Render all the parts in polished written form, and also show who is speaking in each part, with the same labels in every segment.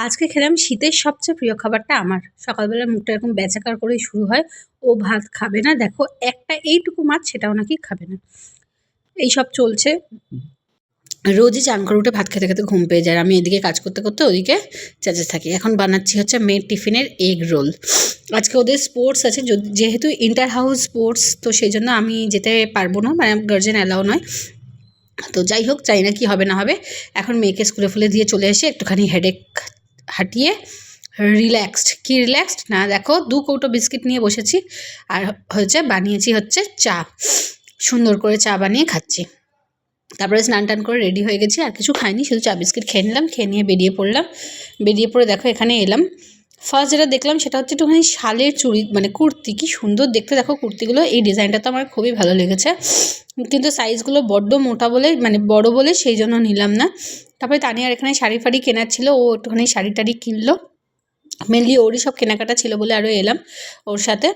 Speaker 1: আজকে খেলাম শীতের সবচেয়ে প্রিয় খাবারটা আমার। সকালবেলা মুখটা এরকম বেঁচাকার করেই শুরু হয়। ও ভাত খাবে না, দেখো একটা এইটুকু মাছ সেটাও নাকি খাবে না। এইসব চলছে। রোজই চান করে উঠে ভাত খেতে খেতে ঘুম পেয়ে যায়। আমি এদিকে কাজ করতে করতে ওদিকে চেঁচে থাকি। এখন বানাচ্ছি হচ্ছে মেয়ের টিফিনের এগ রোল। আজকে ওদের স্পোর্টস আছে, যেহেতু ইন্টার হাউস স্পোর্টস, তো সেই জন্য আমি যেতে পারবো না, মানে গার্জেন অ্যালাউ নয়। তো যাই হোক, চাই না কি হবে না হবে। এখন মেয়েকে স্কুলে ফুলে দিয়ে চলে এসে একটুখানি হেডেক হাঁটিয়ে রিল্যাক্সড না, দেখো 2 কৌটো বিস্কিট নিয়ে বসেছি। আর বানিয়েছি হচ্ছে চা। সুন্দর করে চা বানিয়ে খাচ্ছি। তারপরে স্নান টান করে রেডি হয়ে গেছি, আর কিছু খাইনি, শুধু চা বিস্কিট খেয়ে নিলাম। খেয়ে নিয়ে বেরিয়ে পড়লাম। বেরিয়ে পড়ে দেখো এখানে এলাম। ফার্স্ট যেটা দেখলাম সেটা হচ্ছে একটুখানি শালের চুড়ি, মানে কুর্তি। কি সুন্দর দেখতে দেখো কুর্তিগুলো। এই ডিজাইনটা তো আমার খুবই ভালো লেগেছে, কিন্তু সাইজগুলো বড্ড মোটা বলে, মানে বড় বলে সেই জন্য নিলাম না। তারপরে তানিয়ার এখানে শাড়ি ফাড়ি কেনার ছিল, ও একটুখানি শাড়ি টাড়ি কিনলো। মেনলি ওরই সব কেনাকাটা ছিল বলে আরও এলাম ওর সাথে।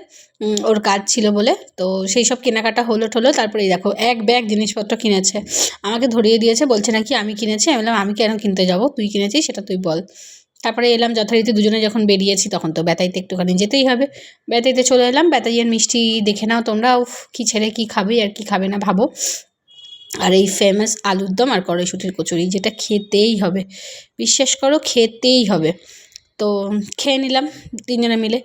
Speaker 1: ওর কাজ ছিল বলে, তো সেই সব কেনাকাটা হলো। তারপরে এই দেখো এক ব্যাগ জিনিসপত্র কিনেছে, আমাকে ধরিয়ে দিয়েছে, বলছে নাকি আমি কিনেছি। আমি বললাম আমি কেন কিনতে যাবো, তুই কিনেছিস সেটা তুই বল। তারপরে এলাম যথারীতি, দুজনে যখন বেরিয়েছি তখন তো বেতাইতে একটুখানি যেতেই হবে। বেতাইতে চলে এলাম। বেতাইয়ের মিষ্টি দেখে নাও তোমরা, উফ কী ছেড়ে কী খাবে আর কী খাবে না ভাবো। আর এই ফেমাস আলুর দম আর কড়াইশুঁটির কচুরি, যেটা খেতেই হবে, বিশ্বাস করো খেতেই হবে। তো খেয়ে নিলাম তিনজনে মিলে।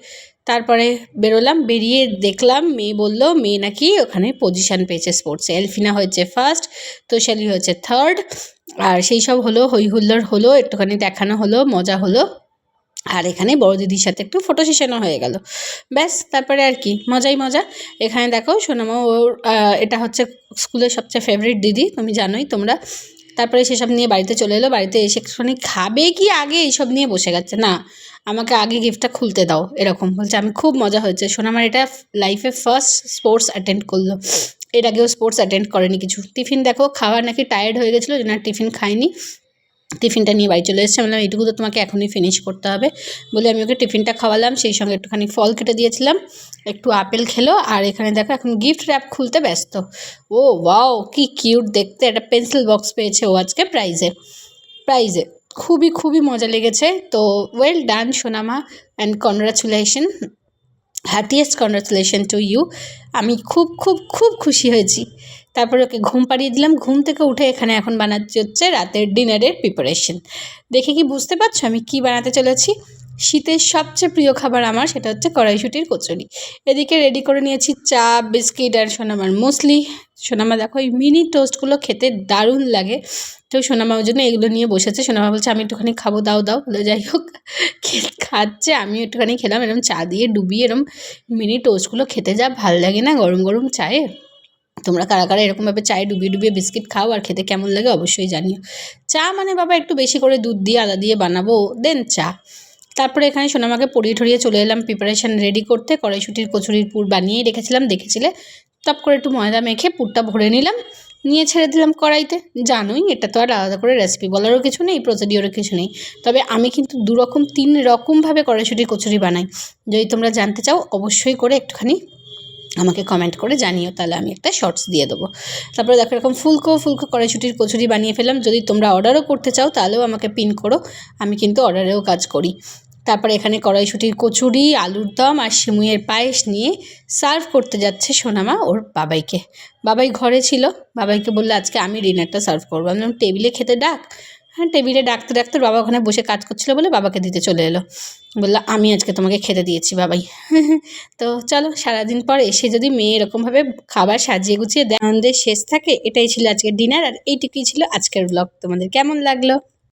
Speaker 1: তারপরে বেরোলাম। বেরিয়ে দেখলাম মেয়ে বলল মেয়ে নাকি ওখানে পজিশান পেয়েছে স্পোর্টসে। এলফিনা হয়েছে ফার্স্ট, তোষালি হয়েছে থার্ড। আর সেই সব হলো, হই হুল্লোড় হলো, একটুখানি দেখানো হলো, মজা হলো। আর এখানে বড় দিদির সাথে একটু ফটো সেশনও হয়ে গেল। ব্যাস, তারপরে আর কি, মজাই মজা। এখানে দেখো সোনামা, ওর এটা হচ্ছে স্কুলের সবচেয়ে ফেভারিট দিদি, তুমি জানোই তোমরা। তারপরে সেসব নিয়ে বাড়িতে চলে এলো। বাড়িতে এসে একটুখানি খাবে কি আগে এইসব নিয়ে বসে গেছে। না, আমাকে আগে গিফটটা খুলতে দাও, এরকম বলছে। আমি খুব মজা হয়েছে। সোনামার এটা লাইফে ফার্স্ট স্পোর্টস অ্যাটেন্ড করলো। এর আগেও স্পোর্টস অ্যাটেন্ড করেনি কিছু। টিফিন দেখো, খাওয়ার নাকি টায়ার্ড হয়ে গেছিলো, যেন টিফিন খায়নি। টিফিনটা নিয়ে বাড়ি চলে এসেছে। বললাম এইটুকু তো তোমাকে এখনই ফিনিশ করতে হবে বলে আমি ওকে টিফিনটা খাওয়ালাম। সেই সঙ্গে একটুখানি ফল কেটে দিয়েছিলাম, একটু আপেল খেলো। আর এখানে দেখো এখন গিফট র্যাপ খুলতে ব্যস্ত। ও ওয়াও, কি কিউট দেখতে, একটা পেন্সিল বক্স পেয়েছে ও আজকে প্রাইজে। খুবই খুবই মজা লেগেছে। তো ওয়েল ডান সোনামা, and congratulation, happiest congratulation to you. আমি খুব খুব খুব খুশি হয়েছি। তারপরে ওকে ঘুম পাড়িয়ে দিলাম। ঘুম থেকে উঠে এখানে এখন বানাচ্ছি হচ্ছে রাতের ডিনারের প্রিপারেশন। দেখে কি বুঝতে পারছো আমি কি বানাতে চলেছি? শীতের সবচেয়ে প্রিয় খাবার আমার, সেটা হচ্ছে কড়াইশুঁটির কচুরি। এদিকে রেডি করে নিয়েছি চা, বিস্কিট আর সোনামার মুসলি। সোনামা দেখো এই মিনি টোস্টগুলো খেতে দারুণ লাগে, তো সোনামা ওই জন্য এগুলো নিয়ে বসেছে। সোনামা বলছে আমি একটুখানি খাবো, দাও বলে। যাই হোক, খাচ্ছে, আমিও একটুখানি খেলাম। এরকম চা দিয়ে ডুবিয়ে এরকম মিনি টোস্টগুলো খেতে যা ভাল লাগে না গরম গরম চায়ে। তোমরা কারা কারা এরকমভাবে চায়ে ডুবিয়ে ডুবিয়ে বিস্কিট খাও আর খেতে কেমন লাগে অবশ্যই জানিও। চা মানে বাবা একটু বেশি করে দুধ দিয়ে আদা দিয়ে বানাবো, দেন চা। তারপরে এখানে সোনামাকে পরিয়ে ঠরিয়ে চলে এলাম প্রিপারেশান রেডি করতে। কড়াইশুঁটির কচুরির পুর বানিয়েই রেখেছিলাম, দেখেছিলে। টপ করে একটু ময়দা মেখে পুরটা ভরে নিলাম, নিয়ে ছেড়ে দিলাম কড়াইতে। জানোই এটা তো আর আলাদা করে রেসিপি বলারও কিছু নেই, প্রসিডিওরও কিছু নেই। তবে আমি কিন্তু 3 রকমভাবে কড়াইশুঁটির কচুরি বানাই। যদি তোমরা জানতে চাও অবশ্যই করে একটুখানি আমাকে কমেন্ট করে জানিও, তাহলে আমি একটা শর্টস দিয়ে দেবো। তারপরে দেখো এরকম ফুলকো কড়াইশুঁটির কচুরি বানিয়ে ফেললাম। যদি তোমরা অর্ডারও করতে চাও তাহলেও আমাকে পিন করো, আমি কিন্তু অর্ডারেও কাজ করি। তারপরে এখানে কড়াইশুঁটির কচুরি, আলুর দম আর সিমুইয়ের পায়েস নিয়ে সার্ভ করতে যাচ্ছে সোনামা ওর বাবাইকে। বাবাই ঘরে ছিল, বাবাইকে বললো আজকে আমি ডিনারটা সার্ভ করবো। আমি বললাম টেবিলে খেতে ডাক। হ্যাঁ, টেবিলে ডাকতে ডাকতে বাবা ওখানে বসে কাজ করছিলো বলে বাবাকে দিতে চলে এলো। বললো আমি আজকে তোমাকে খেতে দিয়েছি বাবাই। তো চলো, সারাদিন পর এসে যদি মেয়ে এরকমভাবে খাবার সাজিয়ে গুছিয়ে দেয়, আনন্দের শেষ থাকে। এটাই ছিল আজকের ডিনার, আর এইটুকুই ছিল আজকের ব্লগ। তোমাদের কেমন লাগলো?